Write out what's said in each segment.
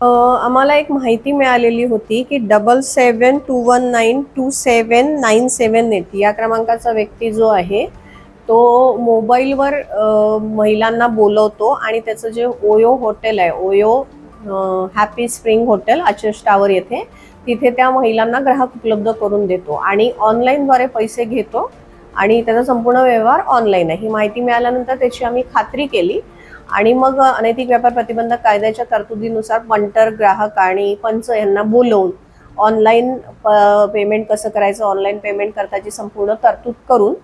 आम्हाला एक माहिती मिळालेली होती की 7721927978 या क्रमांकाचा व्यक्ती जो आहे तो मोबाईलवर महिलांना बोलवतो आणि त्याचं जे ओयो हॉटेल आहे, ओयो हॅपी स्प्रिंग हॉटेल आचर्च टावर येथे, तिथे त्या महिलांना ग्राहक उपलब्ध करून देतो आणि ऑनलाईनद्वारे पैसे घेतो आणि त्याचा संपूर्ण व्यवहार ऑनलाईन आहे. ही माहिती मिळाल्यानंतर त्याची आम्ही खात्री केली आणि मग अनैतिक व्यापार प्रतिबंधक कायद्याच्या तरतुदीनुसार पंटर, ग्राहक आणि पंच यांना बोलवून ऑनलाईन पेमेंट कसं करायचं, ऑनलाईन पेमेंट करताची संपूर्ण तरतूद करून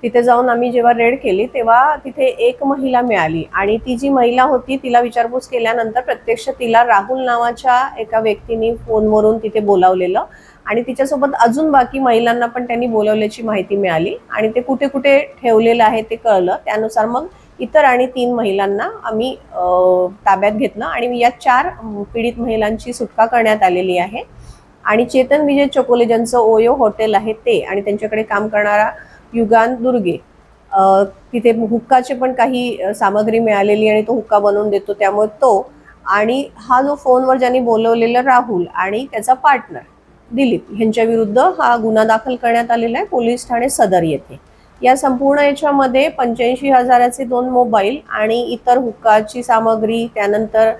तिथे जाऊन आम्ही जेव्हा रेड केली तेव्हा तिथे एक महिला मिळाली आणि ती जी महिला होती तिला विचारपूस केल्यानंतर प्रत्यक्ष तिला राहुल नावाच्या एका व्यक्तीने फोनवरून तिथे बोलावलेलं आणि तिच्यासोबत अजून बाकी महिलांना पण त्यांनी बोलावल्याची माहिती मिळाली आणि ते कुठे कुठे ठेवलेलं आहे ते कळलं. त्यानुसार मग इतर आणि 3 महिलांना आम्ही ताब्यात घेतलं आणि या 4 पीडित महिलांची सुटका करण्यात आलेली आहे. आणि चेतन विजय चकोले ज्यांचं ओयो हॉटेल आहे ते आणि त्यांच्याकडे काम करणारा युगान दुर्गे, तिथे हुक्काचे पण काही सामग्री मिळालेली आणि तो हुक्का बनवून देतो, त्यामुळे तो आणि हा जो फोनवर ज्यांनी बोलवलेला राहुल आणि त्याचा पार्टनर दिलीप यांच्या विरुद्ध हा गुन्हा दाखल करण्यात आलेला आहे पोलीस ठाणे सदर येथे. या संपूर्ण याच्यामध्ये 85,000चे 2 मोबाईल आणि इतर हुक्काची सामग्री, त्यानंतर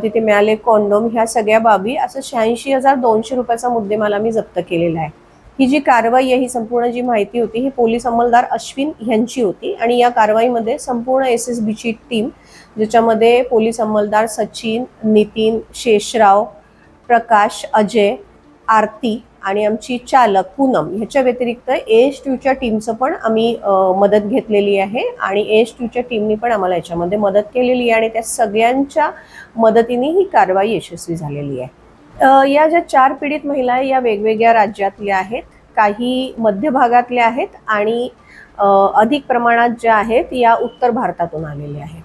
तिथे मिळाले कॉन्डोम, ह्या सगळ्या बाबी, असं 86,200 रुपयाचा मुद्देमाल आम्ही जप्त केलेला आहे. ही जी कारवाई आहे, ही संपूर्ण जी माहिती होती ही पोलीस अंमलदार अश्विन यांची होती आणि या कारवाईमध्ये संपूर्ण SSBची टीम, ज्याच्यामध्ये पोलीस अंमलदार सचिन, नितीन, शेषराव, प्रकाश, अजय, आरती आणि आमची चालक पूनम ह्याच्या व्यतिरिक्त AS2च्या टीमचं पण आम्ही मदत घेतलेली आहे आणि AS2च्या टीमनी पण आम्हाला याच्यामध्ये मदत केलेली आहे आणि त्या सगळ्यांच्या मदतीने ही कारवाई यशस्वी झालेली आहे. या ज्या 4 पीडित महिला आहे या वेगवेगळ्या राज्यातल्या आहेत, काही मध्य भागातल्या आहेत आणि अधिक प्रमाणात ज्या आहेत या उत्तर भारतातून आलेल्या आहेत.